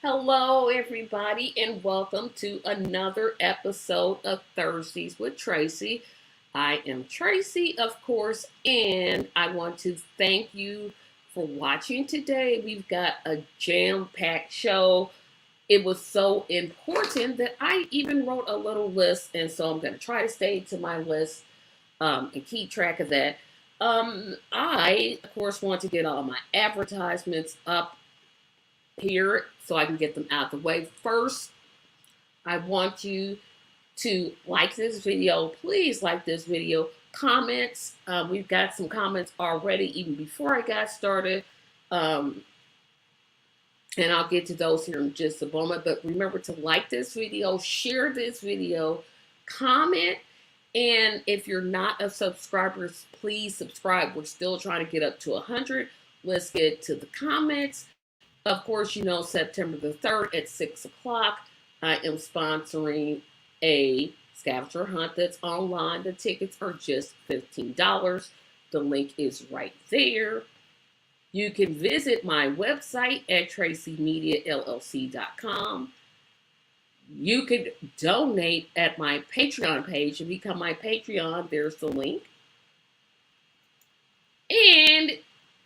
Hello, everybody, and welcome to another episode of Thursdays with Tracy. I am Tracy, of course, and I want to thank you for watching today. We've got a jam packed show. It was so important that I even wrote a little list, and so I'm going to try to stay to my list and keep track of that. I, of course, want to get all my advertisements up here so I can get them out the way. First, I want you to like this video. Please like this video. Comments. We've got some comments already even before I got started. And I'll get to those here in just a moment. But remember to like this video, share this video, comment. And if you're not a subscriber, please subscribe. We're still trying to get up to 100. Let's get to the comments. Of course, you know, September the 3rd at 6 o'clock, I am sponsoring a scavenger hunt that's online. The tickets are just $15. The link is right there. You can visit my website at tracymediallc.com. You can donate at my Patreon page and become my Patreon. There's the link. And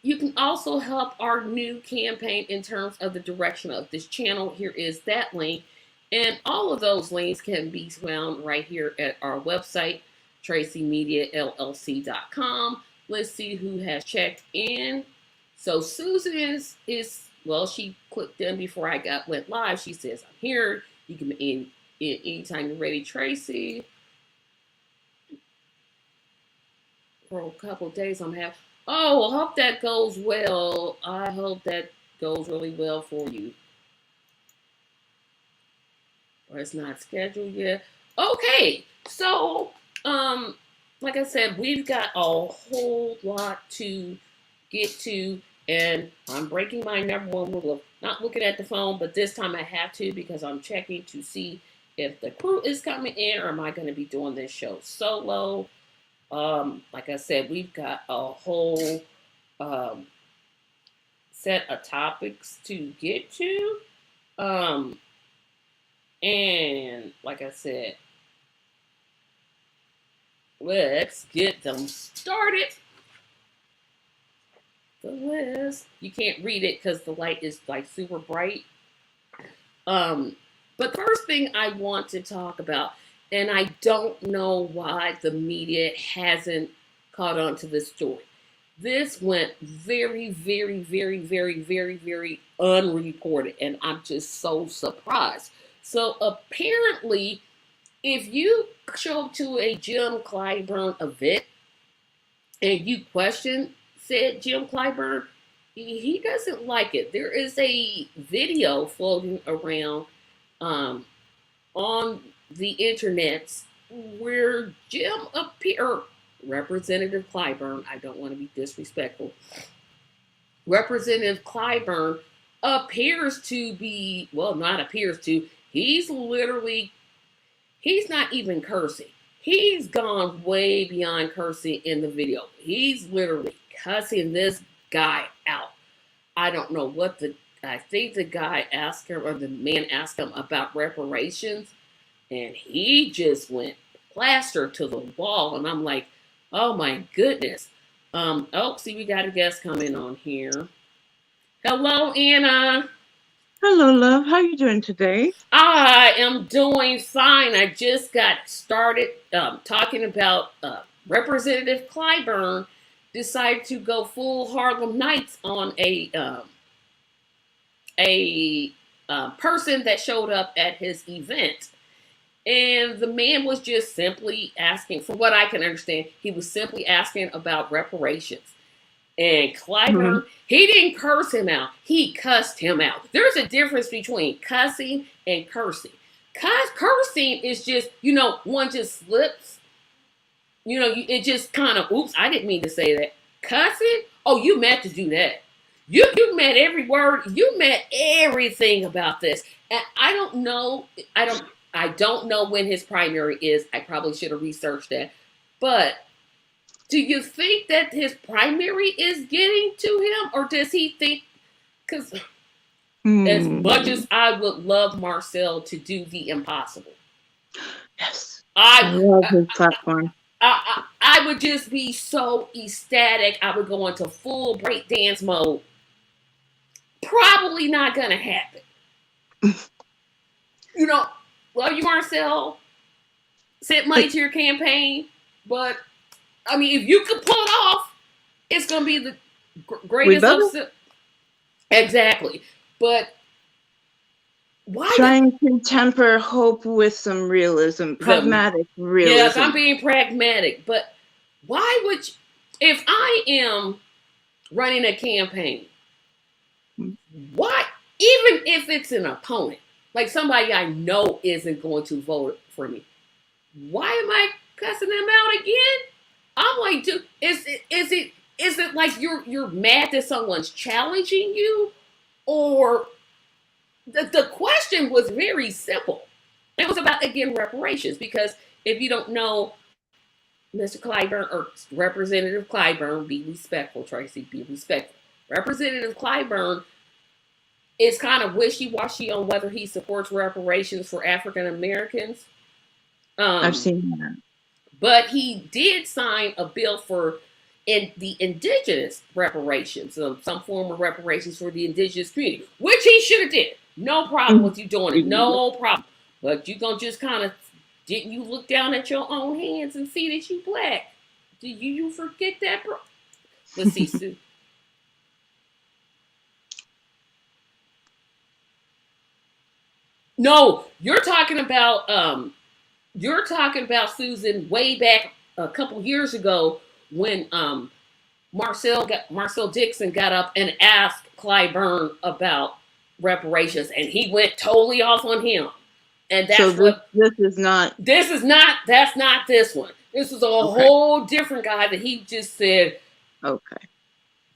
you can also help our new campaign in terms of the direction of this channel. Here is that link. And all of those links can be found right here at our website, tracymediallc.com. Let's see who has checked in. So Susan well, she clicked in before I went live. She says, I'm here. You can in anytime you're ready, Tracy. For a couple of days, I'm having. Oh, I hope that goes well. I hope that goes really well for you. Or it's not scheduled yet. Okay, so like I said, we've got a whole lot to get to, and I'm breaking my number one rule. Not looking at the phone, but this time I have to because I'm checking to see if the crew is coming in, or am I going to be doing this show solo? Like I said, we've got a whole set of topics to get to. And like I said, let's get them started. The list. You can't read it because the light is like super bright. But the first thing I want to talk about, and I don't know why the media hasn't caught on to this story. This went very, very, very, very, very, very unreported, and I'm just so surprised. So apparently, if you show up to a Jim Clyburn event and you question said Jim Clyburn, he doesn't like it. There is a video floating around on the internet where Representative Clyburn, I don't want to be disrespectful, Representative Clyburn appears to be, well, not appears to, he's not even cursing. He's gone way beyond cursing in the video. He's literally cussing this guy out. I don't know what I think the guy asked him, or the man asked him about reparations, and he just went plaster to the wall, and I'm like, oh my goodness. See, we got a guest coming on here. Hello, Anna. Hello, love. How are you doing today? I am doing fine. I just got started talking about Representative Clyburn decided to go full Harlem Nights on a person that showed up at his event. And the man was just simply asking, from what I can understand, he was simply asking about reparations. And Clyburn, he didn't curse him out. He cussed him out. There's a difference between cussing and cursing. Cursing is just, one just slips. It just kind of, oops, I didn't mean to say that. Cussing? Oh, you meant to do that. You meant every word. You meant everything about this. And I don't know when his primary is. I probably should have researched that. But do you think that his primary is getting to him? Or does he think, because As much Hmm. as I would love Marcel to do the impossible. Yes. I I, love I, his platform. I would just be so ecstatic. I would go into full breakdance mode. Probably not gonna happen. You know, love you, Marcel. Sent money to your campaign, but I mean, if you could pull it off, it's gonna be the We'd greatest love of it. exactly. But why Trying to temper hope with some realism, the pragmatic yes, realism. I'm being pragmatic, but why would you, if I am running a campaign, why even if it's an opponent, like somebody I know isn't going to vote for me, why am I cussing them out again? I'm like, dude, is it like you're mad that someone's challenging you, or the question was very simple. It was about again reparations because if you don't know, Mr. Clyburn or Representative Clyburn, be respectful, Tracy, be respectful. Representative Clyburn is kind of wishy-washy on whether he supports reparations for African Americans. I've Um, seen that. but he did sign a bill for the indigenous reparations, some form of reparations for the indigenous community, which he should have did. No problem with you doing it, no problem. But you gonna just kind of didn't you look down at your own hands and see that you black? Did you forget that, bro? Let's see, Sue. No, you're talking about Susan way back a couple years ago when Marcel Dixon got up and asked Clyburn about reparations, and he went totally off on him. And So that's what this is not this is not. That's not this one. This is a okay. whole different guy that he just said Okay.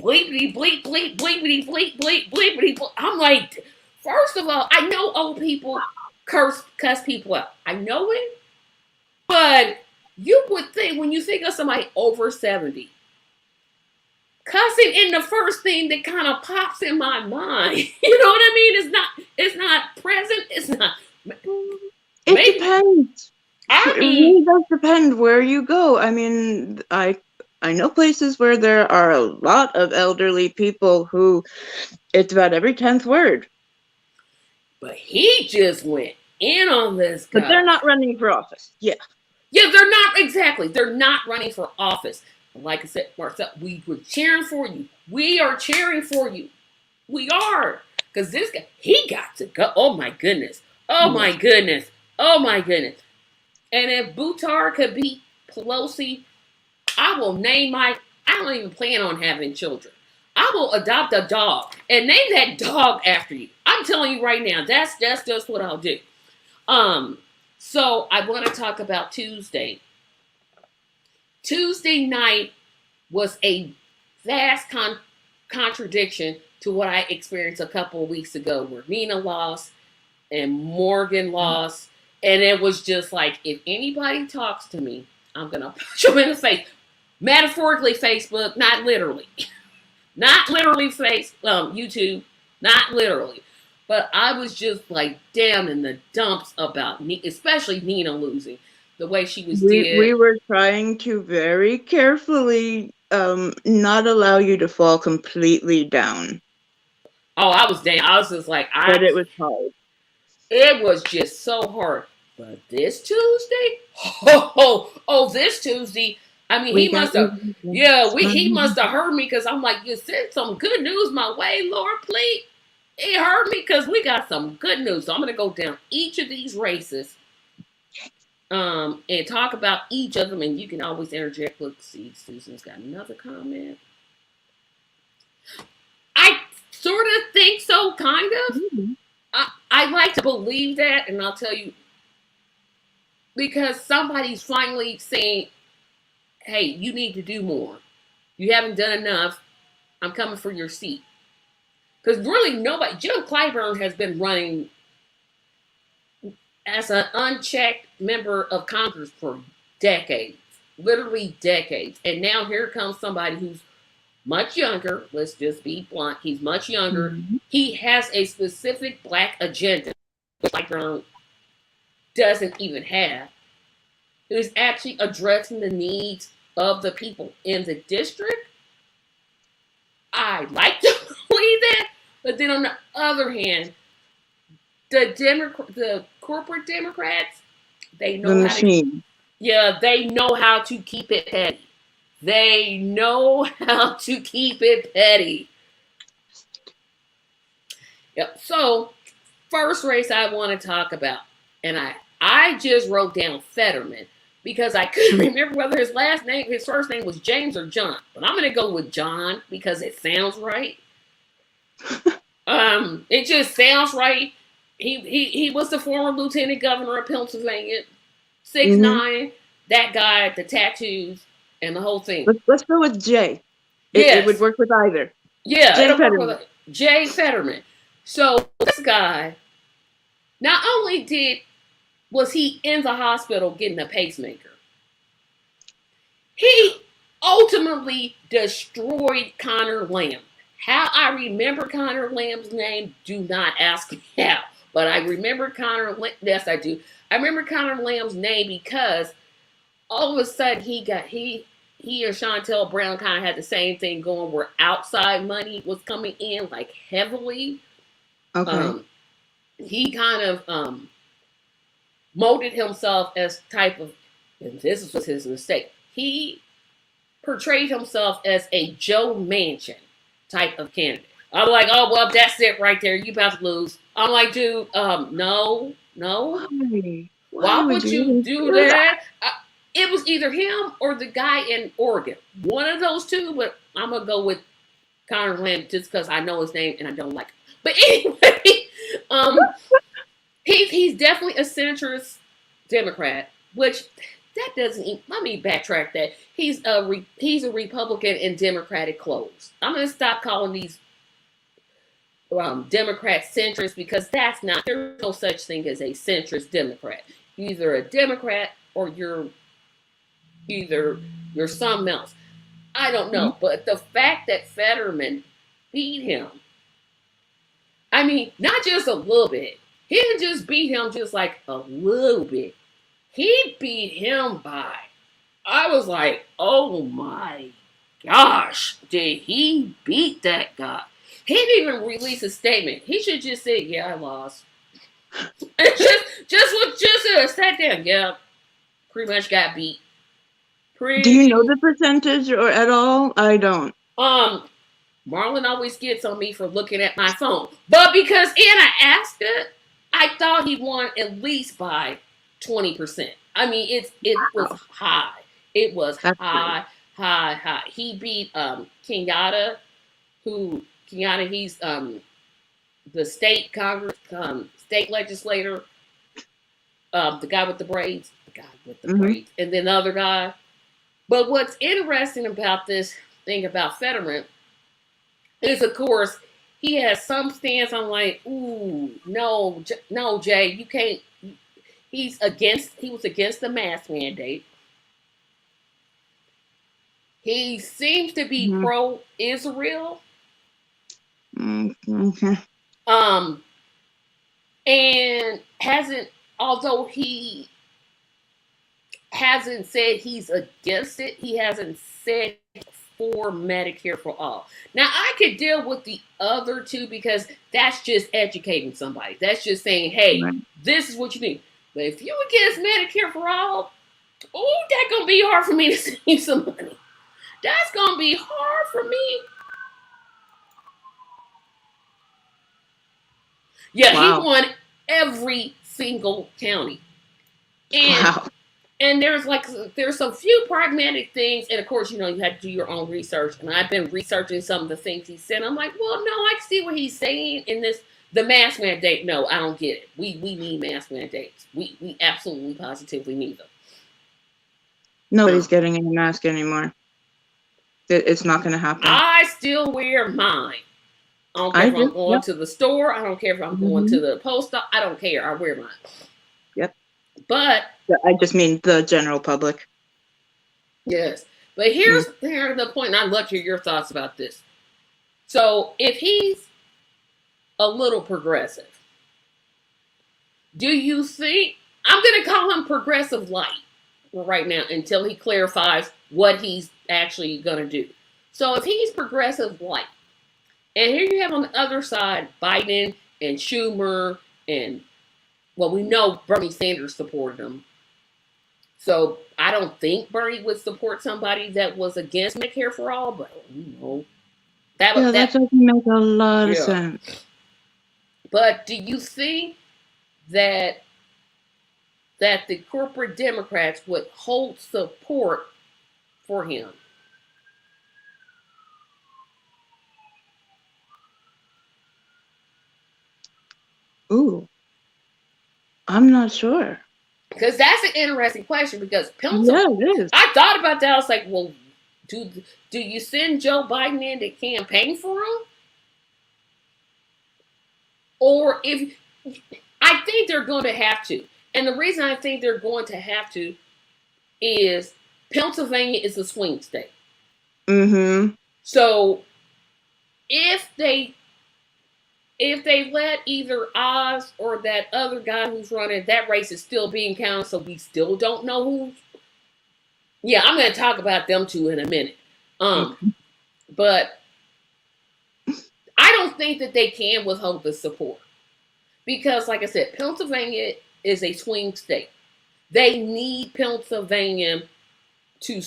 bleepity bleep bleep bleepity bleep bleep bleepity bleep. I'm like, first of all, I know old people cuss people out. I know it, but you would think when you think of somebody over 70, cussing in the first thing that kind of pops in my mind. You know what I mean? It's not present. It's not It maybe depends. I It mean really does depend where you go. I mean, I know places where there are a lot of elderly people who it's about every 10th word. but he just went in on this But they're guy. not running for office. Yeah. Yeah, they're not exactly. They're not running for office. Like I said, Marcel, we were cheering for you. We are cheering for you. We are. Because this guy, he got to go. Oh my goodness. Oh my Yes. goodness. Oh my goodness. And if Buttar could beat Pelosi, I will name my. I don't even plan on having children. I will adopt a dog and name that dog after you. I'm telling you right now, that's just what I'll do. Um, so I want to talk about Tuesday. Tuesday night was a vast contradiction to what I experienced a couple of weeks ago, where Nina lost and Morgan lost, and it was just like, if anybody talks to me, I'm gonna punch them in the face. Metaphorically, Facebook, not literally, not literally YouTube, not literally. But I was just like down in the dumps about, especially Nina losing the way she was We did. were trying to very carefully not allow you to fall completely down. Oh, I was down. I was just like, But it was hard. it was just so hard. But this Tuesday, this Tuesday. I mean, We he got must have, yeah, he must have heard me because I'm like, you sent some good news my way, Lord, please. He heard me because we got some good news. So I'm gonna go down each of these races, and talk about each of them, and you can always interject. Look, see, Susan's got another comment. I sort of think so, kind of. I like to believe that, and I'll tell you, because somebody's finally saying, hey, you need to do more. You haven't done enough. I'm coming for your seat. Because really nobody, Jim Clyburn has been running as an unchecked member of Congress for decades, literally decades. And now here comes somebody who's much younger. Let's just be blunt. He's much younger. Mhm. He has a specific black agenda, which Black Brown doesn't even have. He's actually addressing the needs of the people in the district. I like to believe that, but then on the other hand, the corporate Democrats, they The know how to, machine. yeah, they know how to keep it petty. They know how to keep it petty. Yep. So first race I want to talk about, and I just wrote down Fetterman because I couldn't remember whether his first name was James or John, but I'm gonna go with John because it sounds right. It just sounds right. He was the former lieutenant governor of Pennsylvania, 6'9", that guy, the tattoos, and the whole thing. Let's go with J. It would Yes, work with either. yeah, J it'll work Fetterman. with Jay Fetterman. So this guy, not only was he in the hospital getting a pacemaker, he ultimately destroyed Connor Lamb. How I remember Connor Lamb's name, do not ask me how. But I remember yes I do. I remember Connor Lamb's name because all of a sudden he and Chantel Brown kind of had the same thing going where outside money was coming in like heavily. Okay. He kind of molded himself as type of, and this was his mistake. He portrayed himself as a Joe Manchin type of candidate. I'm like, oh well, that's it right there. You about to lose. I'm like, dude, no. Why Why would would you you even do do that? that? It was either him or the guy in Oregon. One of those two, but I'm gonna go with Connor Lamb just because I know his name and I don't like him. But anyway, um, he's definitely a centrist Democrat, which that doesn't even, let me backtrack that. He's a Republican in Democratic clothes. I'm gonna stop calling these Democrat centrist because that's not, there's no such thing as a centrist Democrat. You're either a Democrat or you're something else. I don't know. But the fact that Fetterman beat him, I mean, not just a little bit. He didn't just beat him just like a little bit. He beat him by, I was like, oh my gosh, did he beat that guy? He didn't even release a statement. He should just say, yeah, I lost. just sat down. Yeah, pretty much got beat. Do you know the percentage or at all? I don't. Marlon always gets on me for looking at my phone. But because Anna asked it, I thought he won at least by 20%. I mean, it was high. It was That's high. He beat Kenyatta, he's the state legislator, the guy with the braids, and then the other guy. But what's interesting about this thing about Fetterman is, of course, he has some stance on like, ooh, no, Jay, you can't. He was against the mask mandate. He seems to be pro-Israel. Okay. And although he hasn't said he's against it, he hasn't said for Medicare for all. Now, I could deal with the other two because that's just educating somebody. That's just saying, hey, this is what you need. But if you against Medicare for all, oh, that's going to be hard for me to save some money. That's going to be hard for me. Yeah, wow. He won every single county. And there's some few pragmatic things, and of course, you have to do your own research. And I've been researching some of the things he said. I'm like, well, no, I see what he's saying in this. The mask mandate, no, I don't get it. We need mask mandates. We absolutely positively need them. Nobody's getting any mask anymore. It's not going to happen. I still wear mine. I don't care if I'm going to the store. I don't care if I'm going to the post office. I don't care. I wear mine. Yep. But I just mean the general public. Yes. But here's the point, and I'd love to hear your thoughts about this. So if he's a little progressive, do you think, I'm going to call him progressive light right now until he clarifies what he's actually going to do. So if he's progressive light, and here you have on the other side Biden and Schumer, and well, we know Bernie Sanders supported him. So I don't think Bernie would support somebody that was against Medicare for all, but you know, that doesn't make a lot of sense. But do you think that the corporate Democrats would hold support for him? Ooh, I'm not sure. Because that's an interesting question. Because Pennsylvania, I thought about that. I was like, well, do you send Joe Biden in to campaign for him? Or if I think they're going to have to, and the reason I think they're going to have to is Pennsylvania is a swing state. Mm-hmm. So if they let either Oz or that other guy who's running, that race is still being counted, so we still don't know who. Yeah, I'm going to talk about them two in a minute. But I don't think that they can withhold the support. Because, like I said, Pennsylvania is a swing state. They need Pennsylvania to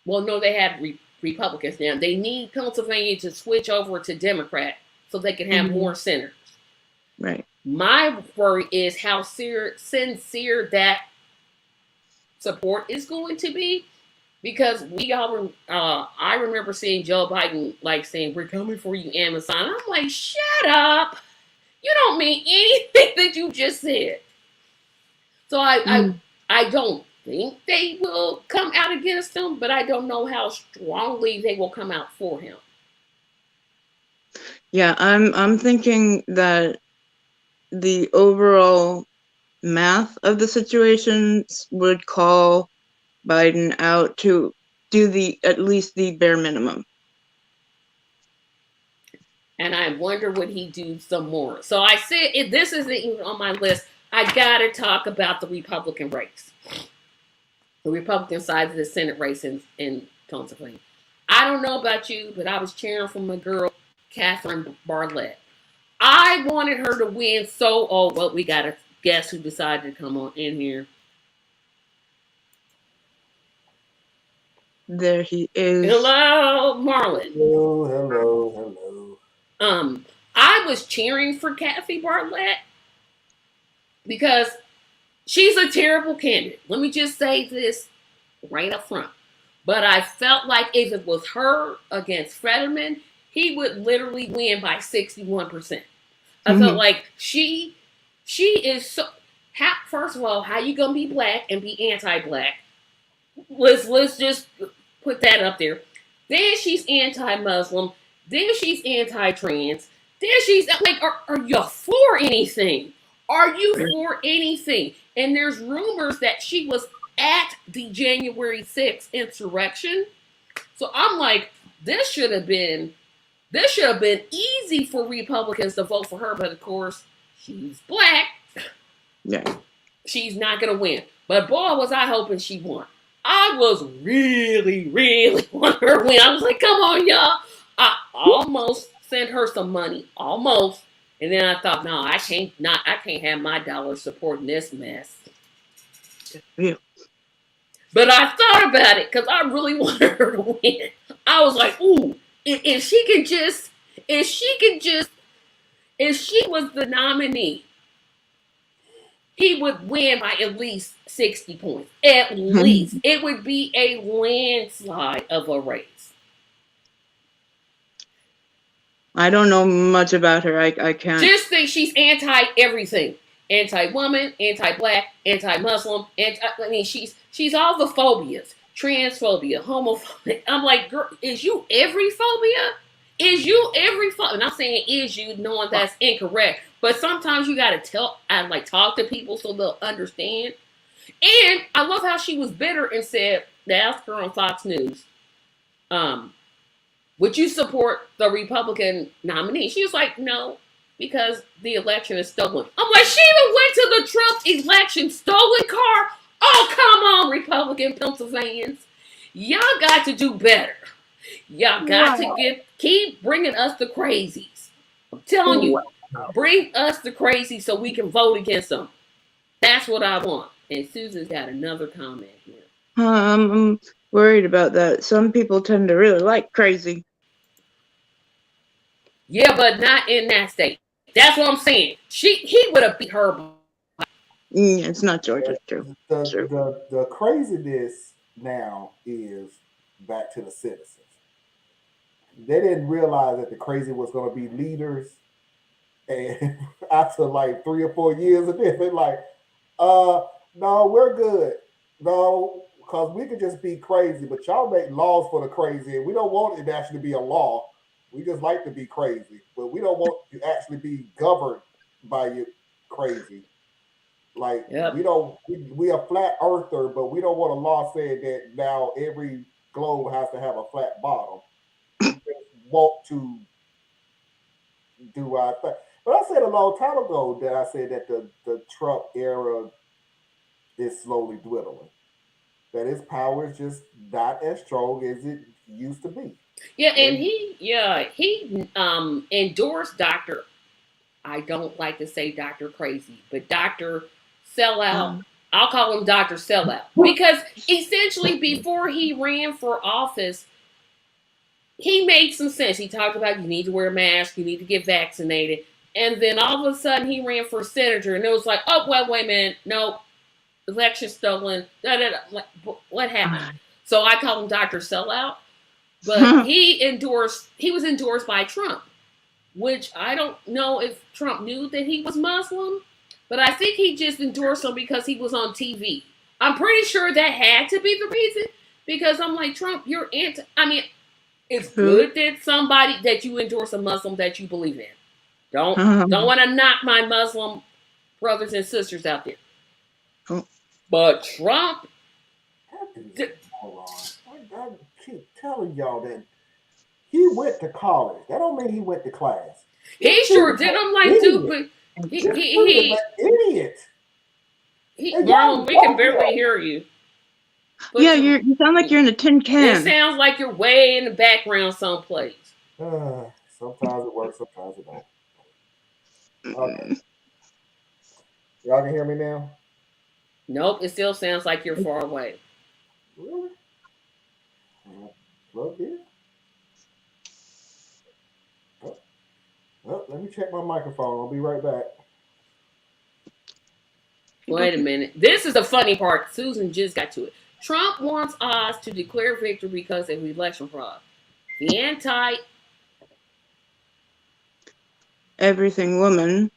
well, no, they have Republicans now. They need Pennsylvania to switch over to Democrat so they can have more senators. Right. My worry is how sincere that support is going to be, because I remember seeing Joe Biden like saying, "We're coming for you, Amazon." I'm like, shut up! You don't mean anything that you just said. So I don't think they will come out against him, but I don't know how strongly they will come out for him. Yeah, I'm thinking that the overall math of the situations would call Biden out to do at least the bare minimum. And I wonder would he do some more. So I said, if this isn't even on my list, I gotta talk about the Republican race. The Republican side of the Senate race in Pennsylvania. I don't know about you, but I was cheering for my girl, Catherine Bartlett. I wanted her to win well, we gotta guess who decided to come on in here. There he is. Hello, Marlon. Hello. I was cheering for Kathy Bartlett because she's a terrible candidate. Let me just say this right up front. But I felt like if it was her against Fetterman, he would literally win by 61%. I felt like she is so. First of all, how you gonna be black and be anti-black? Let's just put that up there. Then she's anti-Muslim. Then she's anti-trans. Then she's like, are you for anything? Are you for anything? And there's rumors that she was at the January 6th insurrection. So I'm like, this should have been easy for Republicans to vote for her, but of course, she's black. Yeah. She's not gonna win. But boy, was I hoping she won. I was really, really wanting her to win. I was like, come on, y'all. I almost sent her some money. Almost. And then I thought, no, I can't have my dollar supporting this mess. Yeah. But I thought about it because I really wanted her to win. I was like, ooh, if she was the nominee, he would win by at least 60 points. At least. It would be a landslide of a race. I don't know much about her. I can't. Just think she's anti-everything. Anti-woman, anti-black, anti-Muslim. She's all the phobias. Transphobia, homophobia. I'm like, girl, is you every phobia? Is you every phobia? And I'm saying is you, knowing that's incorrect. But sometimes you gotta talk to people so they'll understand. And I love how she was bitter and said, they asked her on Fox News, would you support the Republican nominee? She was like, no, because the election is stolen. I'm like, she even went to the Trump election stolen car. Oh, come on, Republican Pennsylvanians. Y'all got to do better. Y'all got to keep bringing us the crazies. I'm telling you, bring us the crazies so we can vote against them. That's what I want. And Susan's got another comment here. I'm worried about that. Some people tend to really like crazy. Yeah, but not in that state. That's what I'm saying. He would have beat her. It's not Georgia, true. The craziness now is back to the citizens. They didn't realize that the crazy was going to be leaders, and after like 3 or 4 years of this, they're like, no, we're good. No, because we could just be crazy, but y'all make laws for the crazy, and we don't want it to actually be a law. We just like to be crazy, but we don't want to actually be governed by you crazy. Like, Yep. we are flat earther, but we don't want a law saying that now every globe has to have a flat bottom. We just want to do our thing. But I said a long time ago that I said that the Trump era is slowly dwindling. That his power is just not as strong as it used to be. Yeah, and he endorsed Dr. I don't like to say Dr. Crazy, but Dr. Sellout. I'll call him Dr. Sellout. Because essentially before he ran for office, he made some sense. He talked about you need to wear a mask, you need to get vaccinated. And then all of a sudden he ran for senator and it was like, oh, well, wait a minute. No, election stolen. What happened? So I call him Dr. Sellout. But he was endorsed by Trump, which I don't know if Trump knew that he was Muslim, but I think he just endorsed him because he was on TV. I'm pretty sure that had to be the reason, because I'm like, Trump, you're it's good that you endorse a Muslim that you believe in. Don't want to knock my Muslim brothers and sisters out there. But Trump... I keep telling y'all that he went to college. That don't mean he went to class. He sure did. I'm like, dude, but he idiot. Marlon, we can barely hear you. But yeah, you sound like you're in a tin can. It sounds like you're way in the background someplace. Sometimes it works, sometimes it don't. Okay. Y'all can hear me now? Nope, it still sounds like you're far away. Really? Plugged in? Let me check my microphone. I'll be right back. Wait a minute. This is the funny part. Susan just got to it. Trump wants Oz to declare victory because of election fraud. The everything woman.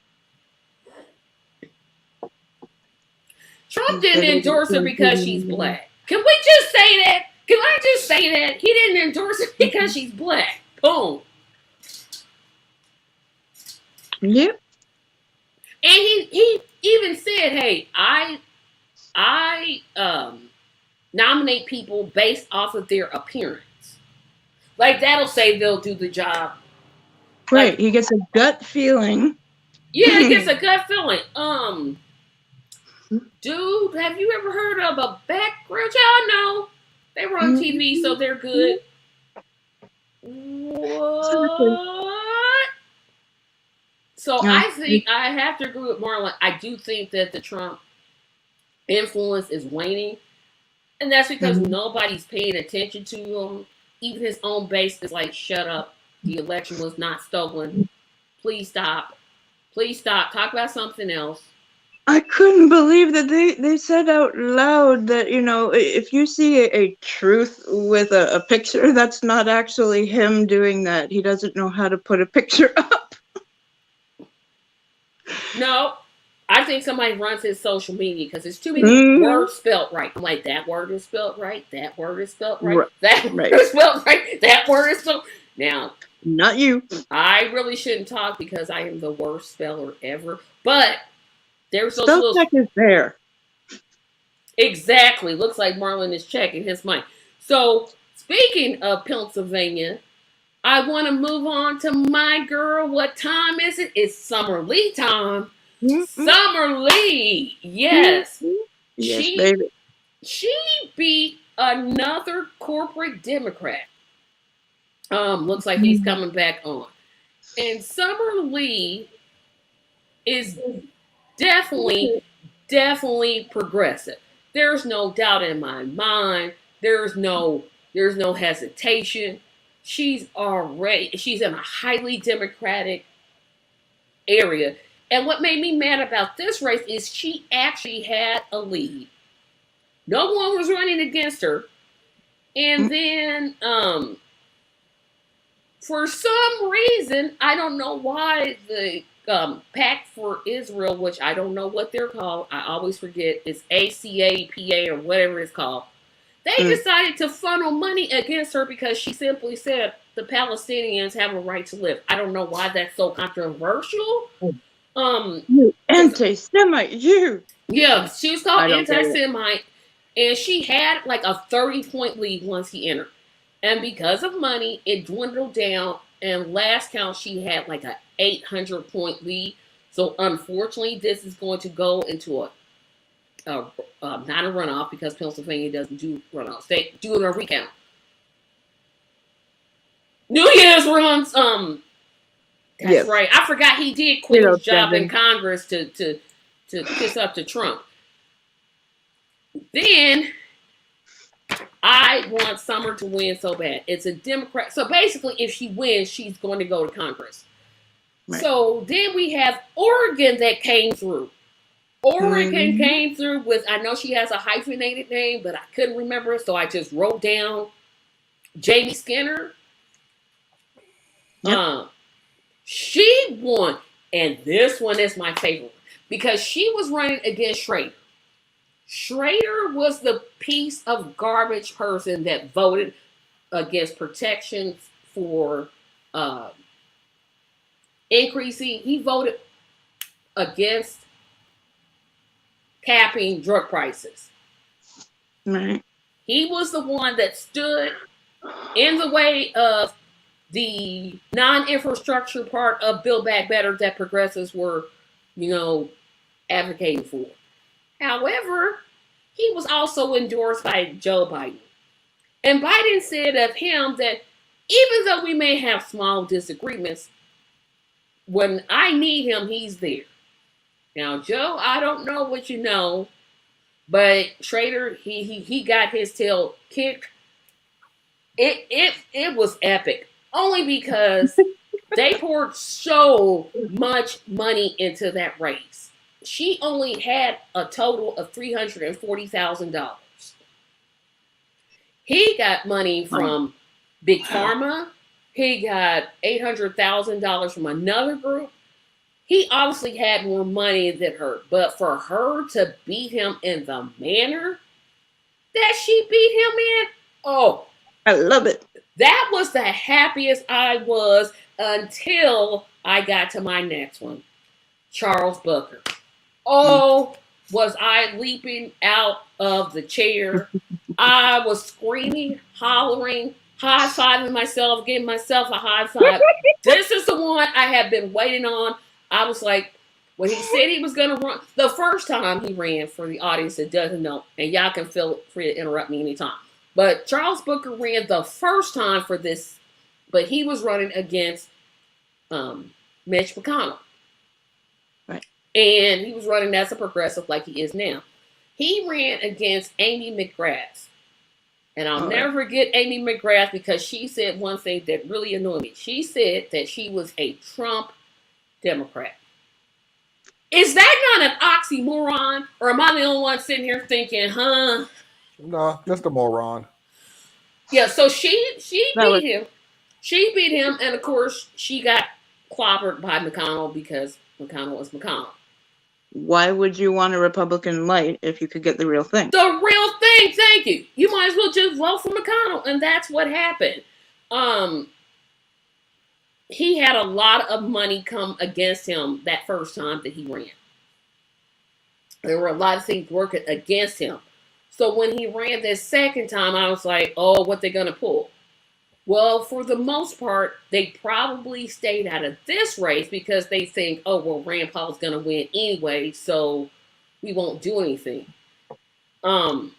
Trump didn't endorse her because she's black. Can we just say that? Can I just say that? He didn't endorse her because she's black. Boom. Yep. And he even said, hey, I nominate people based off of their appearance. Like, that'll say they'll do the job. Right. He gets a gut feeling. Yeah, he gets a gut feeling. Dude, have you ever heard of a background? Y'all know. They were on TV, so they're good. What? So I think I have to agree with Marlon. I do think that the Trump influence is waning. And that's because nobody's paying attention to him. Even his own base is like, shut up. The election was not stolen. Please stop. Please stop. Talk about something else. I couldn't believe that they said out loud that, you know, if you see a truth with a picture, that's not actually him doing that. He doesn't know how to put a picture up. No, I think somebody runs his social media because there's too many words spelled right. I'm like, that word is spelled right. That word is spelled right. That word is spelled right. That word is spelled. Now, not you. I really shouldn't talk because I am the worst speller ever. But there's those spell check is there. Exactly. Looks like Marlon is checking his mic. So, speaking of Pennsylvania, I want to move on to my girl. What time is it? It's Summer Lee time. Summer Lee. Yes. Yes, She baby. she beat another corporate Democrat. Looks like he's coming back on. And Summer Lee is definitely, definitely progressive. There's no doubt in my mind. There's no hesitation. She's in a highly democratic area. And what made me mad about this race is she actually had a lead. No one was running against her. And then for some reason, I don't know why the Pact for Israel, which I don't know what they're called, I always forget, it's ACAPA or whatever it's called. They decided to funnel money against her because she simply said the Palestinians have a right to live. I don't know why that's so controversial. You anti-Semite, you. Yeah, she was called anti-Semite, and she had like a 30-point lead once he entered. And because of money, it dwindled down. And last count, she had like an 800-point lead. So unfortunately, this is going to go into not a runoff because Pennsylvania doesn't do runoffs. They do it a recount. New Year's runs. That's right. I forgot he did quit his job in Congress to kiss up to Trump. Then I want Summer to win so bad. It's a Democrat. So basically, if she wins, she's going to go to Congress. Right. So then we have Oregon that came through. Oregon came through with, I know she has a hyphenated name, but I couldn't remember it, so I just wrote down Jamie Skinner. Yep. She won, and this one is my favorite because she was running against Schrader. Schrader was the piece of garbage person that voted against protections for increasing. He voted against capping drug prices. Right. He was the one that stood in the way of the non-infrastructure part of Build Back Better that progressives were, advocating for. However, he was also endorsed by Joe Biden. And Biden said of him that even though we may have small disagreements, when I need him, he's there. Now, Joe, I don't know what you know, but Schrader, he got his tail kicked. It was epic. Only because they poured so much money into that race. She only had a total of $340,000. He got money from Big Pharma. He got $800,000 from another group. He obviously had more money than her. But for her to beat him in the manner that she beat him in, oh, I love it. That was the happiest I was until I got to my next one. Charles Booker. Oh, was I leaping out of the chair. I was screaming, hollering, high-fiving myself, giving myself a high five. This is the one I have been waiting on. I was like, when he said he was going to run, the first time he ran, for the audience that doesn't know, and y'all can feel free to interrupt me anytime. But Charles Booker ran the first time for this, but he was running against Mitch McConnell. Right. And he was running as a progressive like he is now. He ran against Amy McGrath. And I'll never forget Amy McGrath because she said one thing that really annoyed me. She said that she was a Trump Democrat. Is that not an oxymoron? Or am I the only one sitting here thinking, huh? No, just a moron. Yeah, so she beat him. She beat him, and of course, she got clobbered by McConnell because McConnell was McConnell. Why would you want a Republican light if you could get the real thing? The real thing, thank you. You might as well just vote for McConnell, and that's what happened. He had a lot of money come against him that first time that he ran. There were a lot of things working against him. So when he ran this second time, I was like, oh, what they gonna pull? Well, for the most part, they probably stayed out of this race because they think, oh, well, Rand Paul's going to win anyway, so we won't do anything. Um,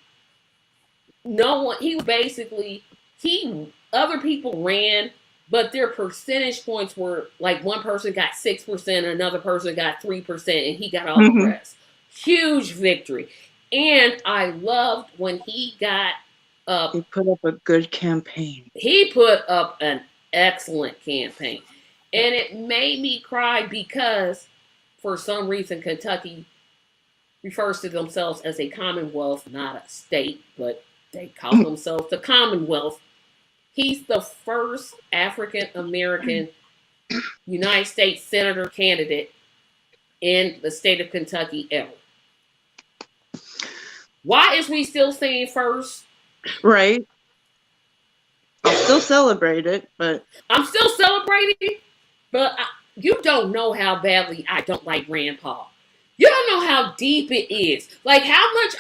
no one, he basically, other people ran, but their percentage points were like one person got 6%, another person got 3%, and he got all the rest. Huge victory. And I loved when he got up. He put up a good campaign. He put up an excellent campaign. And it made me cry because for some reason Kentucky refers to themselves as a commonwealth, not a state, but they call themselves the Commonwealth. He's the first African American United States Senator candidate in the state of Kentucky ever. Why is we still saying first? Right. I'll still celebrate it, but I'm still celebrating, but you don't know how badly I don't like Rand Paul. You don't know how deep it is. Like how much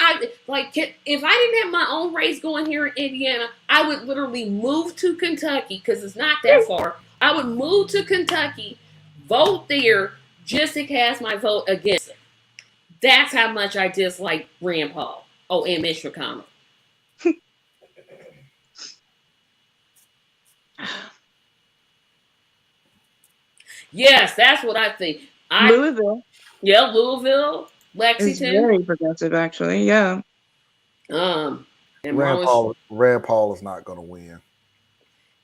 if I didn't have my own race going here in Indiana, I would literally move to Kentucky because it's not that far. I would move to Kentucky, vote there, just to cast my vote against it. That's how much I dislike Rand Paul. Oh, and Mitch McConnell. Yes, that's what I think. Louisville. Yeah, Louisville, Lexington. It's very progressive, actually. Yeah. And Rand Paul is not going to win.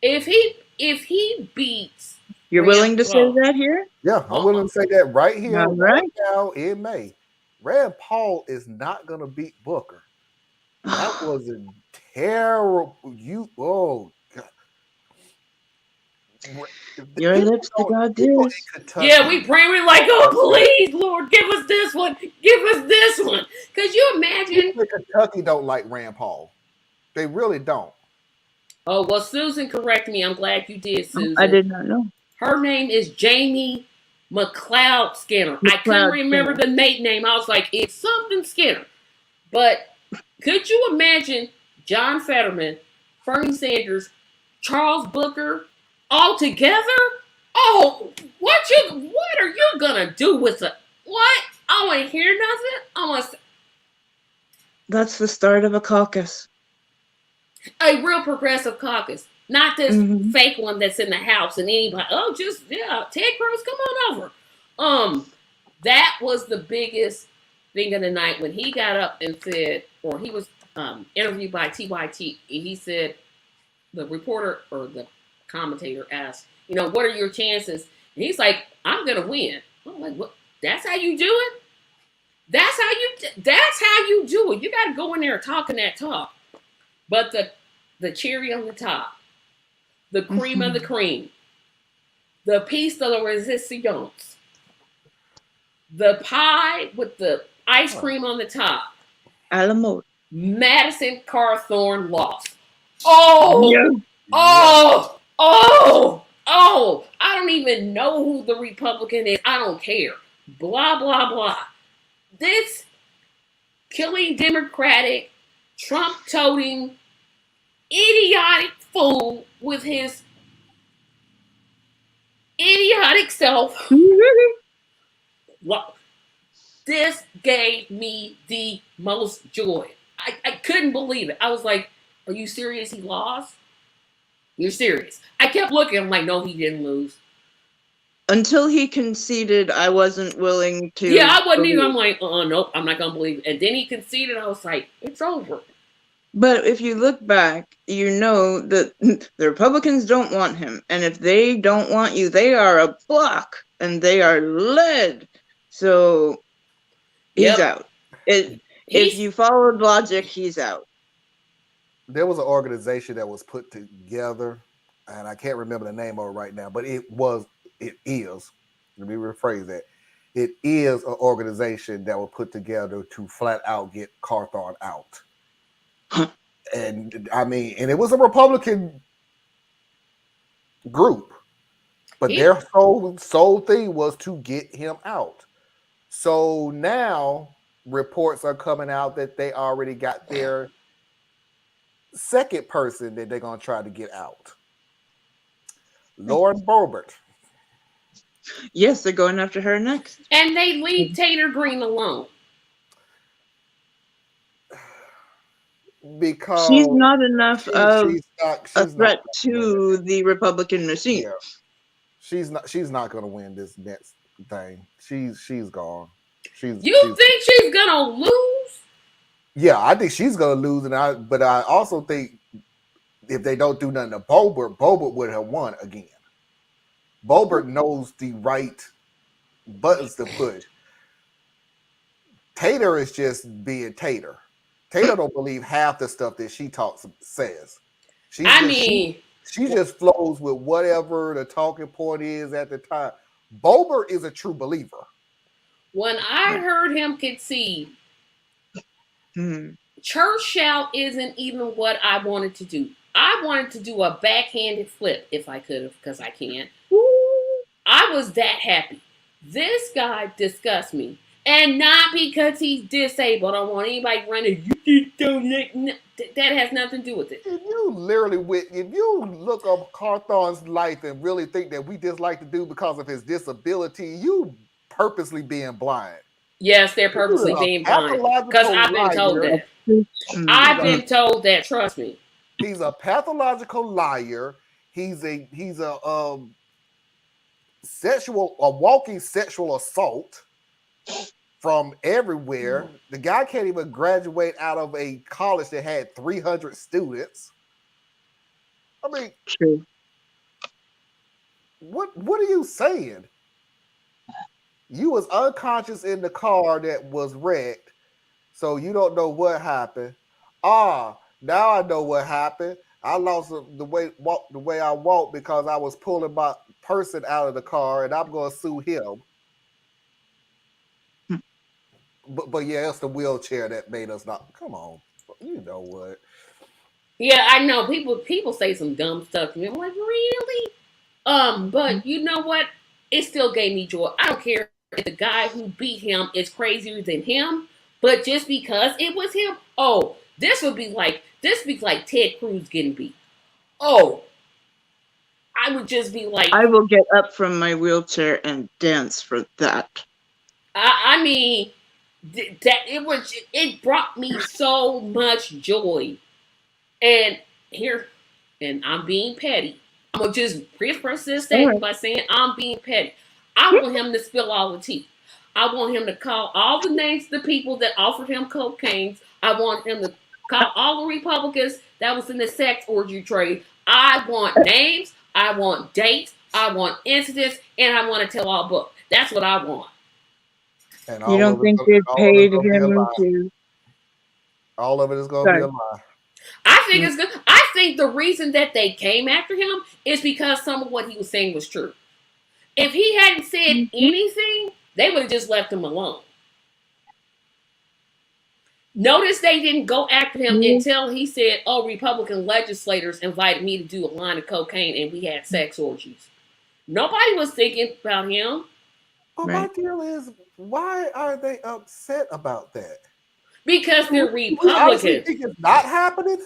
If he beats, you're willing to say that here? Yeah, I'm willing to say that right here, all right now in May. Rand Paul is not going to beat Booker. That was a terrible. Oh God. Your lips to God did. Yeah, we pray. We're like, oh please, Lord, give us this one. Give us this one. Because you imagine Kentucky don't like Rand Paul. They really don't. Oh well, Susan, correct me. I'm glad you did, Susan. I did not know. Her name is Jamie McLeod Skinner. I couldn't remember the maiden name. I was like, it's something Skinner. But could you imagine John Fetterman, Bernie Sanders, Charles Booker all together? Oh, what are you gonna do with it? What? I want to hear nothing. That's the start of a caucus. A real progressive caucus. Not this fake one that's in the house and anybody, Ted Cruz, come on over. That was the biggest thing of the night when he got up and said, or he was interviewed by TYT, and he said, the reporter or the commentator asked, what are your chances? And he's like, I'm gonna win. I'm like, what? That's how you do it? That's how you do it. You gotta go in there talking that talk. But the cherry on the top, the cream of the cream, the piece de la resistance, the pie with the ice cream on the top. Alamo. Madison Cawthorn lost. Oh, yeah. Oh, I don't even know who the Republican is. I don't care. Blah, blah, blah. This killing Democratic, Trump-toting, idiotic fool with his idiotic self. This gave me the most joy. I couldn't believe it. I was like, are you serious? He lost? You're serious. I kept looking. I'm like, no, he didn't lose. Until he conceded, I wasn't willing to. Yeah, I wasn't either. I'm like, nope, I'm not going to believe it. And then he conceded. I was like, it's over. But if you look back, you know that the Republicans don't want him. And if they don't want you, they are a block and they are led. So he's out. If you followed logic, he's out. There was an organization that was put together, and I can't remember the name of it right now, but it is, let me rephrase that. It is an organization that was put together to flat out get Cawthorn out. And I mean, and it was a Republican group, but their sole thing was to get him out. So now reports are coming out that they already got their second person that they're going to try to get out. Lauren Boebert. Yes, they're going after her next. And they leave Tater Green alone. Because she's not enough of a she's threat not to the Republican machine. Yeah. She's not going to win this next thing. She's gone. You think she's gonna lose? Yeah, I think she's gonna lose, but I also think if they don't do nothing to Boebert would have won again. Boebert knows the right buttons to push. Tater is just being Tater. Tater don't believe half the stuff that she says. She just flows with whatever the talking point is at the time. Boebert is a true believer. When I heard him concede, church shout isn't even what I wanted to do. I wanted to do a backhanded flip if I could have, because I can't. I was that happy. This guy disgusts me. And not because he's disabled. I don't want anybody running. That has nothing to do with it. If you look up Carthon's life and really think that we dislike the dude because of his disability, you purposely being blind. Yes, they're purposely being blind. Because I've been told that. I've been told that. Trust me. He's a pathological liar. He's a walking sexual assault from everywhere. The guy can't even graduate out of a college that had 300 students. I mean, true. What are you saying? You was unconscious in the car that was wrecked, so you don't know what happened. Now I know what happened. I lost the way I walked because I was pulling my person out of the car, and I'm going to sue him. But yeah, it's the wheelchair that made us not. Come on, you know what? Yeah, I know people say some dumb stuff to me. I'm like, really? But you know what? It still gave me joy. I don't care if the guy who beat him is crazier than him, but just because it was him, this would be like Ted Cruz getting beat. I would just be like, I will get up from my wheelchair and dance for that. I mean, that it brought me so much joy. And I'm being petty. I'm gonna just preface this statement by saying I'm being petty. I want him to spill all the tea. I want him to call all the names of the people that offered him cocaine. I want him to call all the Republicans that was in the sex orgy trade. I want names. I want dates. I want incidents, and I want to tell all books. That's what I want. And you don't think they paid him to? All of it is going to be a lie. I think it's good. I think the reason that they came after him is because some of what he was saying was true. If he hadn't said anything, they would have just left him alone. Notice they didn't go after him until he said, Republican legislators invited me to do a line of cocaine and we had sex orgies. Nobody was thinking about him. But my deal is, why are they upset about that? Because they're Republicans. You think it's not happening?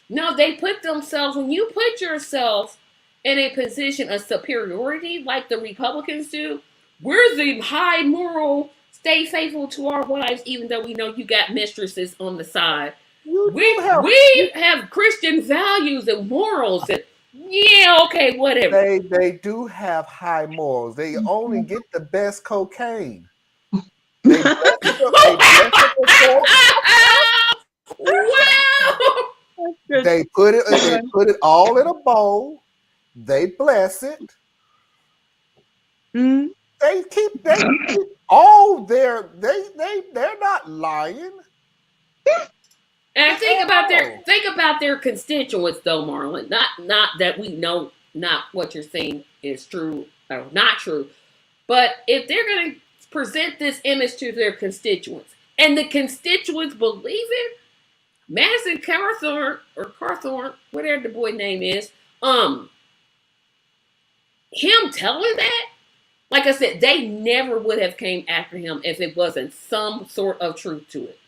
No, they put themselves, when you put yourself in a position of superiority like the Republicans do, we're the high moral, stay faithful to our wives, even though we know you got mistresses on the side. We have Christian values and morals. And, whatever. They do have high morals. They only get the best cocaine. They put it all in a bowl. They bless it. They keep all they're not lying. And think about their constituents though, Marlon. Not that we know not what you're saying is true or not true. But if they're gonna present this image to their constituents and the constituents believe it, Madison Carthorne, whatever the boy name is, him telling that, Like I said, they never would have came after him if it wasn't some sort of truth to it.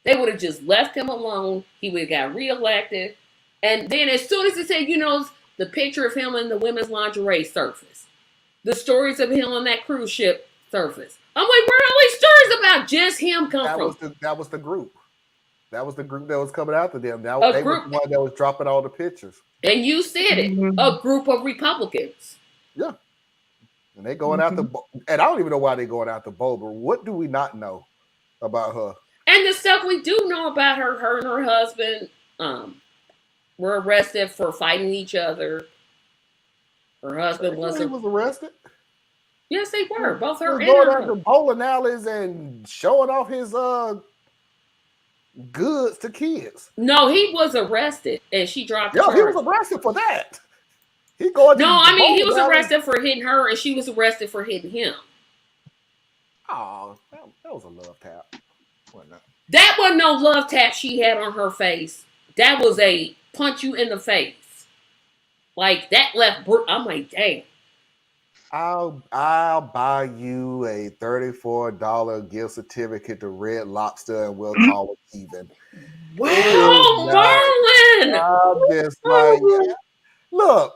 They would have just left him alone. He would have got reelected. And then as soon as they said, the picture of him in the women's lingerie surfaced. The stories of him on that cruise ship surfaced. I'm like, where are all these stories about just him come from? That was the group. That was the group that was coming after them. They A was group, the one that was dropping all the pictures. and you said it, a group of Republicans. Yeah. And they going after, and I don't even know why they going after Bober. What do we not know about her? And the stuff we do know about her and her husband were arrested for fighting each other. Her husband was arrested. Yes, they were. Both her and going her. after bowling alleys and showing off his goods to kids. No, he was arrested, and she dropped the charge. He was arrested for that. He going. No, I mean he was arrested for hitting her, and she was arrested for hitting him. Oh, that was a love tap. That wasn't no love tap she had on her face. That was a punch you in the face. Like that left. I'm like, dang. I'll buy you a $34 gift certificate to Red Lobster, and we'll call it even. Wow, Marlon! I'm just like, look.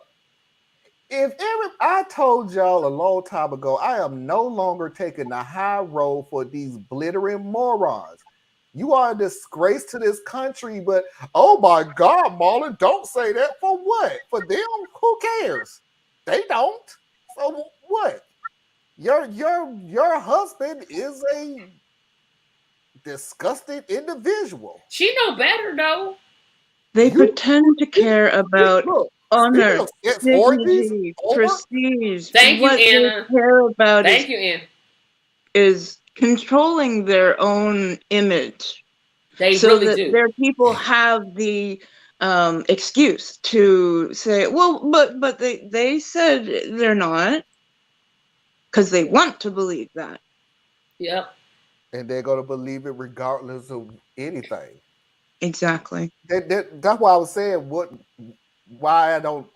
I told y'all a long time ago, I am no longer taking the high road for these glittering morons. You are a disgrace to this country, but oh my God, Marlon, don't say that. For what? For them? Who cares? They don't. So what? Your husband is a disgusting individual. She know better though. They pretend to care about honor, dignity, prestige. Thank you, Anna. They care about Thank you, Anna. Is controlling their own image. They so really that do. Their people have the excuse to say, well, but they said they're not, because they want to believe that. Yep. And they're going to believe it regardless of anything. Exactly. That's why I was saying why I don't.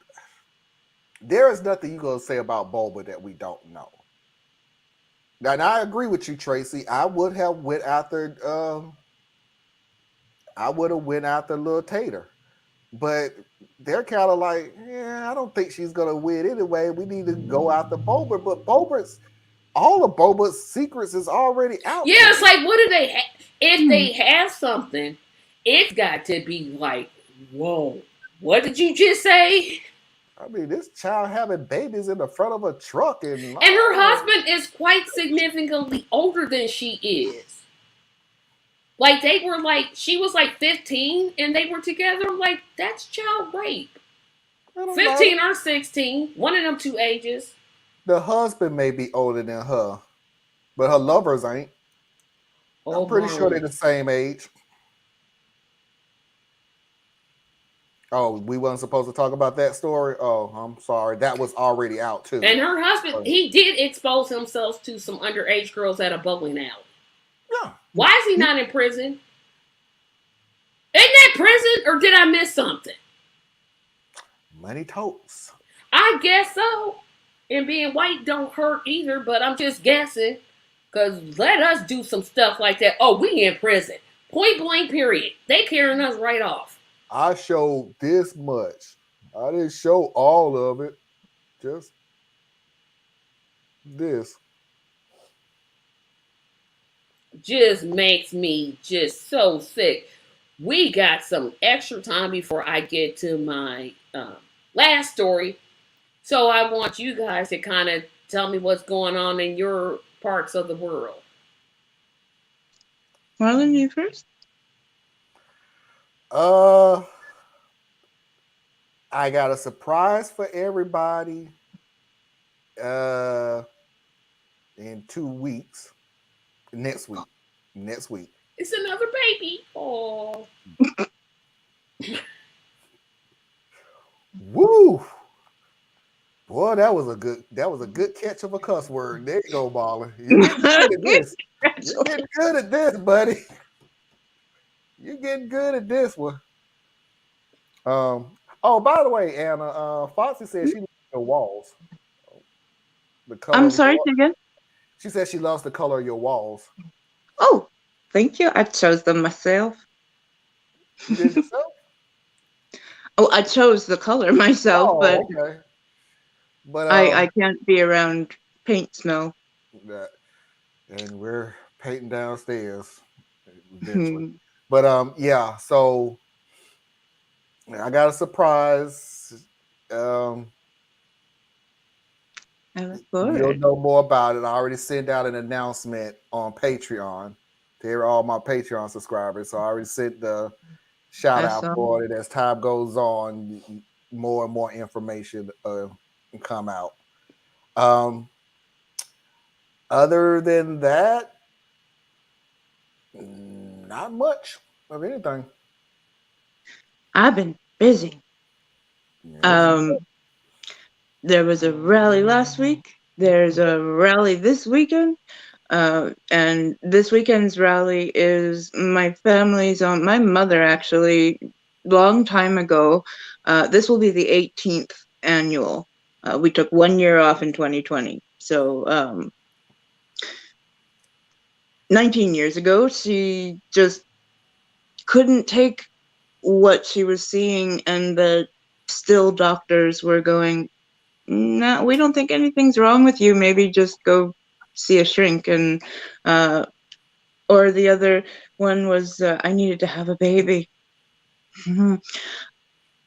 There is nothing you're going to say about Boba that we don't know. Now, and I agree with you, Tracy. I would have went after. I would have went after Lil Tater, but they're kind of like, yeah, I don't think she's going to win anyway. We need to go after Boba, but all of Boba's secrets is already out. Yeah, it's like, what do they have? If they have something, it's got to be like, whoa, what did you just say? I mean, this child having babies in the front of a truck. And her husband is quite significantly older than she is. Like, she was like 15 and they were together. I'm like, that's child rape. 15 or 16, one of them two ages. The husband may be older than her, but her lovers ain't. I'm pretty sure they're the same age. Oh, we wasn't supposed to talk about that story? Oh, I'm sorry. That was already out, too. And her husband, he did expose himself to some underage girls at a bowling alley. Yeah. Why is he not in prison? Ain't that prison, or did I miss something? Money totes. I guess so. And being white don't hurt either, but I'm just guessing. Because let us do some stuff like that. Oh, we in prison. Point blank, period. They carrying us right off. I showed this much. I didn't show all of it. Just this. Just makes me just so sick. We got some extra time before I get to my last story. So I want you guys to kind of tell me what's going on in your parts of the world. Marlon, you first? I got a surprise for everybody in 2 weeks. Next week. It's another baby. Oh. Woo! Boy, that was a good catch of a cuss word. There you go, Marlon. You're getting good at this. You're getting good at this, buddy. You're getting good at this one. Oh, by the way, Anna, Foxy said she looked at the walls. The color I'm of your sorry wall. again. She said she lost the color of your walls. Oh, thank you. I chose them myself. You did yourself? Oh, I chose the color myself, but Oh, okay. But I can't be around paint smell. that, and we're painting downstairs eventually. Hmm. But yeah. So I got a surprise. Um, I look for you'll it. know more about it. I already sent out an announcement on Patreon to all my Patreon subscribers. So I already sent the shout I out saw. for it. As time goes on, more and more information come out. Um, other than that, not much of anything. I've been busy. Yes, you Um, there was a rally last week. There's a rally this weekend. And this weekend's rally is my family's own. My mother actually, long time ago. This will be the 18th annual. We took 1 year off in 2020. So 19 years ago, she just couldn't take what she was seeing, and the still doctors were going, no, we don't think anything's wrong with you. Maybe just go see a shrink. And or the other one was, I needed to have a baby.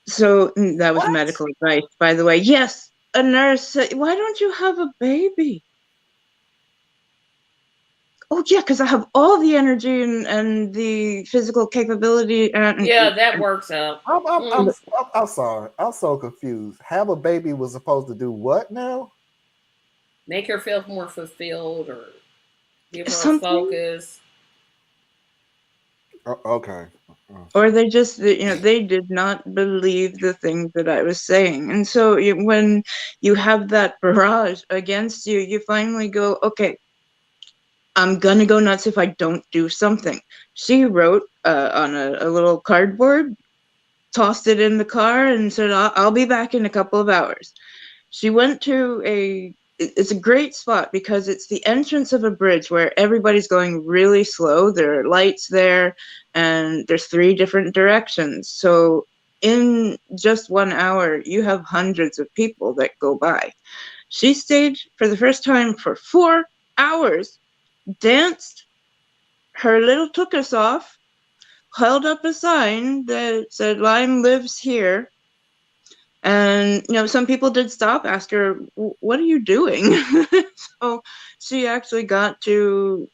So that was what? medical advice, by the way. Yes, a nurse said, why don't you have a baby? Oh, yeah, because I have all the energy and the physical capability. Yeah, that works out. I'm, I'm, I'm, Mm, I'm, I'm sorry. I'm so confused. Have a baby was supposed to do what now? make her feel more fulfilled or give her a something. focus. Okay. Or they just, they did not believe the things that I was saying. And so when you have that barrage against you, you finally go, okay, I'm gonna go nuts if I don't do something. She wrote on a little cardboard, tossed it in the car, and said, I'll be back in a couple of hours. She went to it's a great spot because it's the entrance of a bridge where everybody's going really slow. There are lights there, and there's 3 different directions. So in just 1 hour, you have hundreds of people that go by. She stayed for the first time for 4 hours, danced her little took us off, held up a sign that said Lyme lives here. And, some people did stop, ask her, what are you doing? So she actually got to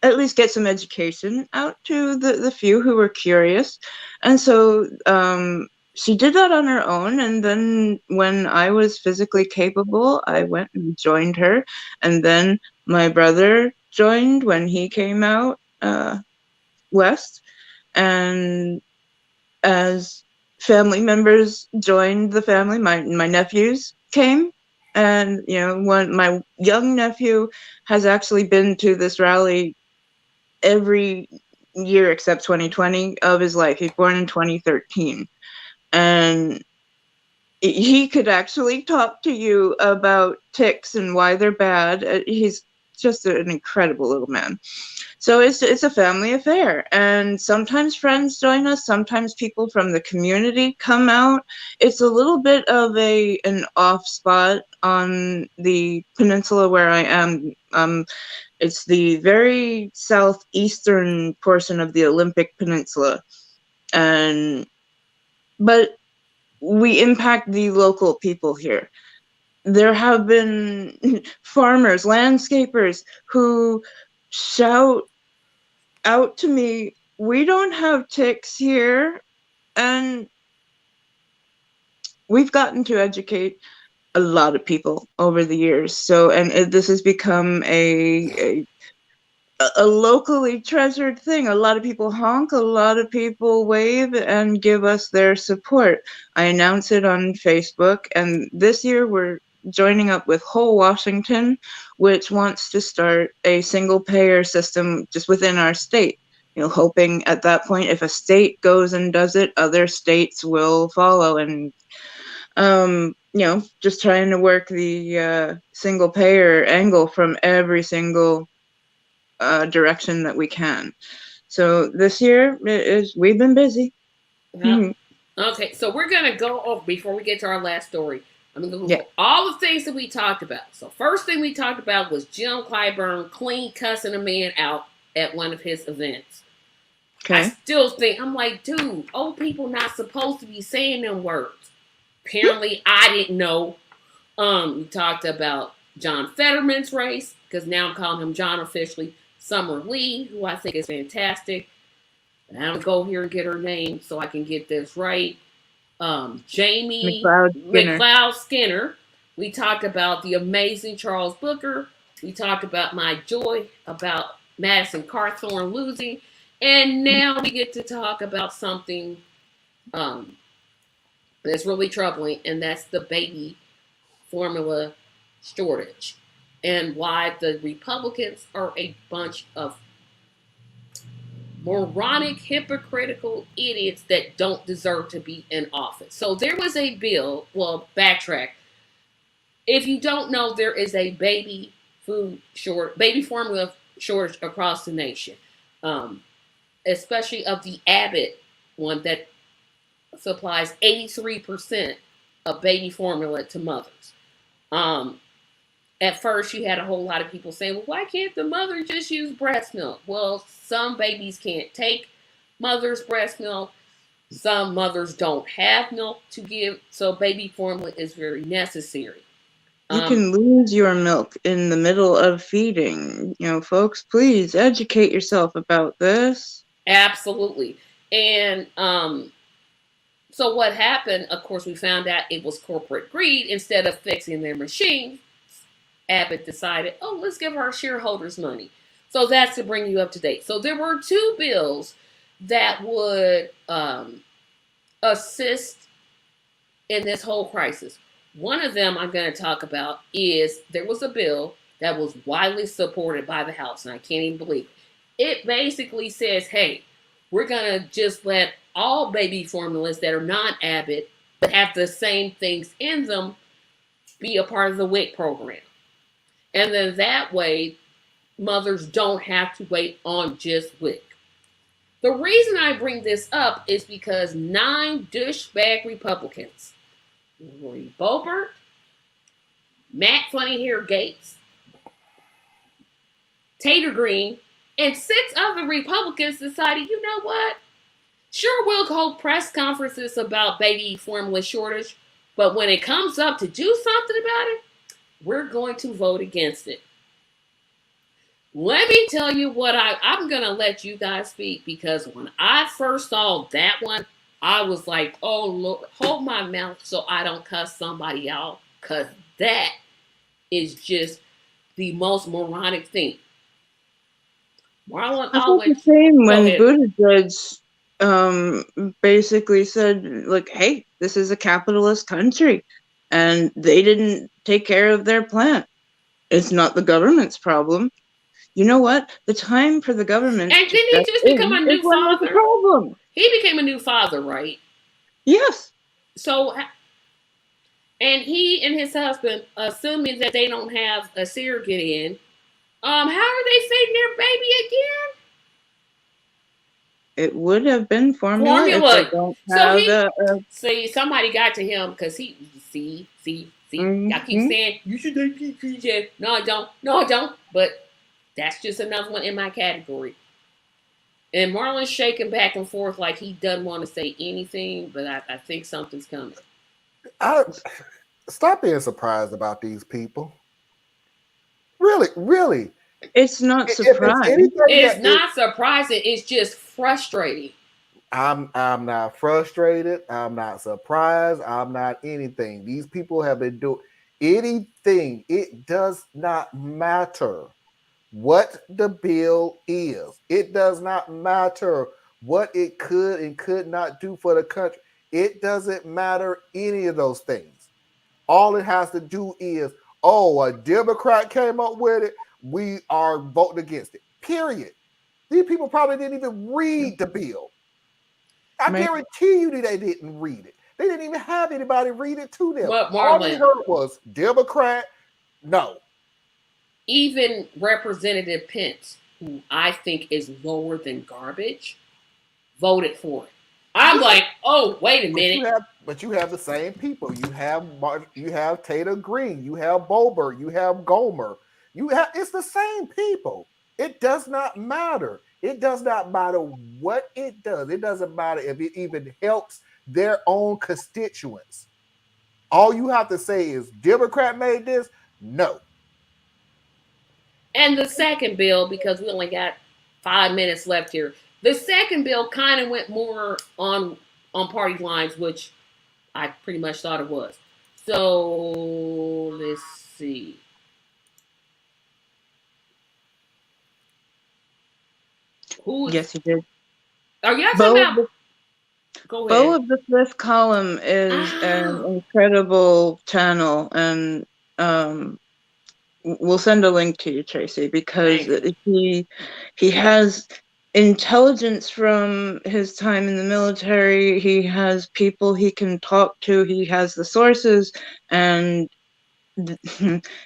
at least get some education out to the few who were curious. And so she did that on her own. And then when I was physically capable, I went and joined her. And then my brother joined when he came out west. And as family members joined the family, my nephews came. And one my young nephew has actually been to this rally every year except 2020 of his life. He's born in 2013, and he could actually talk to you about ticks and why they're bad. He's just an incredible little man. So it's a family affair, and sometimes friends join us. Sometimes people from the community come out. It's a little bit of an off spot on the peninsula where I am. It's the very southeastern portion of the Olympic Peninsula, and but we impact the local people here. There have been farmers, landscapers who shout out to me, we don't have ticks here. And we've gotten to educate a lot of people over the years. So, and this has become a locally treasured thing. A lot of people honk, a lot of people wave and give us their support. I announce it on Facebook, and this year we're joining up with Whole Washington, which wants to start a single payer system just within our state. Hoping at that point, if a state goes and does it, other states will follow. And just trying to work the single payer angle from every single direction that we can. So this year we've been busy. Yep. Okay, so we're gonna go over before we get to our last story. I'm gonna go over all the things that we talked about. So first thing we talked about was Jim Clyburn clean cussing a man out at one of his events. Okay. I still think I'm like, dude, old people not supposed to be saying them words. Apparently, I didn't know. We talked about John Fetterman's race because now I'm calling him John officially. Summer Lee, who I think is fantastic. And I'm gonna go here and get her name so I can get this right. Jamie McLeod Skinner. We talked about the amazing Charles Booker. We talked about my joy about Madison Cawthorn losing. And now we get to talk about something that's really troubling, and that's the baby formula shortage and why the Republicans are a bunch of moronic, hypocritical idiots that don't deserve to be in office. So there was a bill, backtrack. If you don't know, there is a baby formula shortage across the nation. Especially of the Abbott one that supplies 83% of baby formula to mothers. At first, you had a whole lot of people saying, well, why can't the mother just use breast milk? Well, some babies can't take mother's breast milk. Some mothers don't have milk to give, so baby formula is very necessary. You can lose your milk in the middle of feeding. Folks, please educate yourself about this. Absolutely. And so what happened, of course, we found out it was corporate greed. Instead of fixing their machine, Abbott decided, let's give our shareholders money. So that's to bring you up to date. So there were two bills that would assist in this whole crisis. One of them I'm going to talk about is there was a bill that was widely supported by the House, and I can't even believe it. It basically says, hey, we're going to just let all baby formulas that are non-Abbott but have the same things in them be a part of the WIC program. And then that way, mothers don't have to wait on just WIC. The reason I bring this up is because 9 douchebag Republicans, Roy Boebert, Matt Funny Hair Gates, Tater Green, and 6 other Republicans decided, you know what? Sure, we'll hold press conferences about baby formula shortage, but when it comes up to do something about it, we're going to vote against it. Let me tell you what I'm going to let you guys speak, because when I first saw that one, I was like, oh, Lord, hold my mouth so I don't cuss somebody out, because that is just the most moronic thing. Marlon, I thought the same when Buttigieg basically said, like, hey, this is a capitalist country, and they didn't take care of their plant. It's not the government's problem. You know what? The time for the government. And didn't he just become a new father? Problem. He became a new father, right? Yes. So, and he and his husband, assuming that they don't have a surrogate in, how are they feeding their baby again? It would have been formula. If they don't have see, somebody got to him because he see. I keep saying you should take PJ. No, I don't. But that's just another one in my category. And Marlon's shaking back and forth like he doesn't want to say anything, but I think something's coming. Stop being surprised about these people. Really. It's not surprising. It's not surprising. It's just frustrating. I'm not frustrated. I'm not surprised. I'm not anything. These people have been doing anything. It does not matter what the bill is. It does not matter what it could and could not do for the country. It doesn't matter any of those things. All it has to do is, a Democrat came up with it. We are voting against it. Period. These people probably didn't even read the bill. I guarantee you that they didn't read it. They didn't even have anybody read it to them. But All they Marlon, heard was Democrat, no. even Representative Pence, who I think is lower than garbage, voted for it. I'm like, oh, wait a minute. But you have the same people. You have Tater Green, you have Bober, you have Gomer. It's the same people. It does not matter. It does not matter what it does. It doesn't matter if it even helps their own constituents. All you have to say is Democrat made this? No. And the second bill, because we only got 5 minutes left here, the second bill kind of went more on party lines, which I pretty much thought it was. So let's see. Who? Yes, you did. Are y'all talking about? Go ahead. Bo of the Fifth Column is an incredible channel, and we'll send a link to you, Tracy, because he has intelligence from his time in the military. He has people he can talk to. He has the sources, and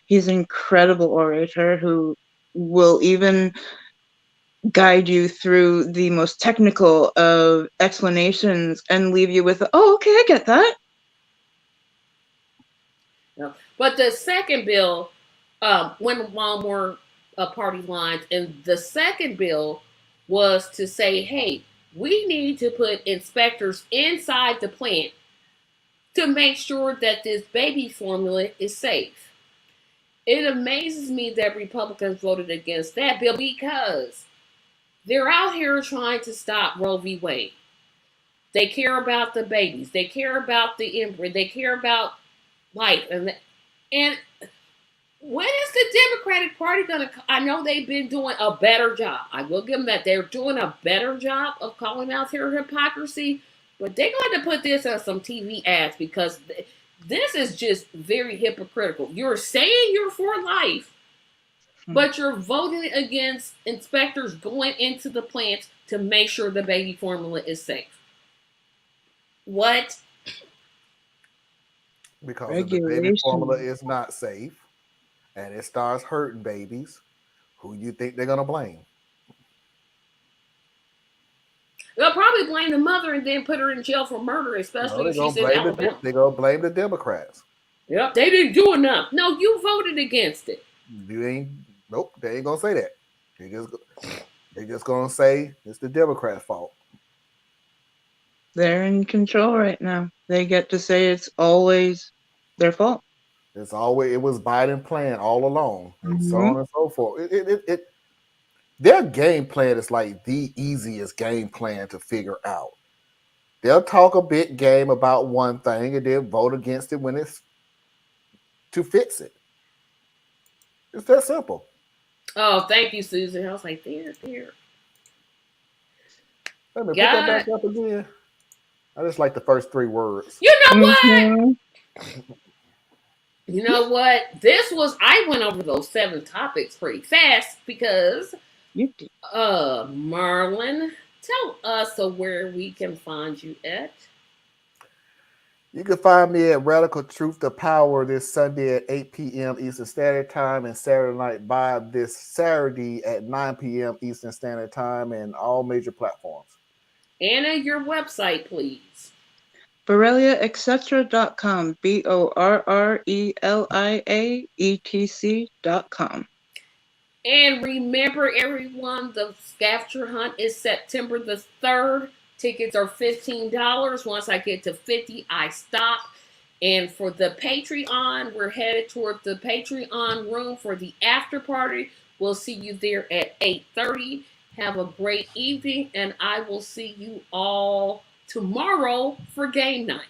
he's an incredible orator who will even guide you through the most technical of explanations and leave you with, oh, okay, I get that. No. But the second bill went along more party lines, and the second bill was to say, hey, we need to put inspectors inside the plant to make sure that this baby formula is safe. It amazes me that Republicans voted against that bill because they're out here trying to stop Roe v. Wade. They care about the babies. They care about the embryo. They care about life. And when is the Democratic Party going to... I know they've been doing a better job. I will give them that. They're doing a better job of calling out their hypocrisy. But they're going to put this on some TV ads because this is just very hypocritical. You're saying you're for life, but you're voting against inspectors going into the plants to make sure the baby formula is safe. What? Because if the baby formula is not safe and it starts hurting babies, who do you think they're going to blame? They'll probably blame the mother and then put her in jail for murder, especially if she's in Alabama. They're going to blame the Democrats. Yep, they didn't do enough. No, you voted against it. Nope, they ain't going to say that. They're just going to say it's the Democrats' fault. They're in control right now. They get to say it's always their fault. It was Biden's plan all along, and so on and so forth. Their game plan is like the easiest game plan to figure out. They'll talk a big game about one thing and then vote against it when it's to fix it. It's that simple. Oh, thank you, Susan. I was like, there. Let me put that back up again. I just like the first 3 words. You know what? You know what? I went over those 7 topics pretty fast because Marlon, tell us where we can find you at. You can find me at Radical Truth to Power this Sunday at 8 p.m. Eastern Standard Time and Saturday Night Vibe this Saturday at 9 p.m. Eastern Standard Time and all major platforms. Anna, your website, please. BorreliaEtc.com. BorreliaEtc.com. And remember, everyone, the Scavenger Hunt is September the 3rd. Tickets are $15. Once I get to 50, I stop. And for the Patreon, we're headed toward the Patreon room for the after party. We'll see you there at 8:30. Have a great evening, and I will see you all tomorrow for game night.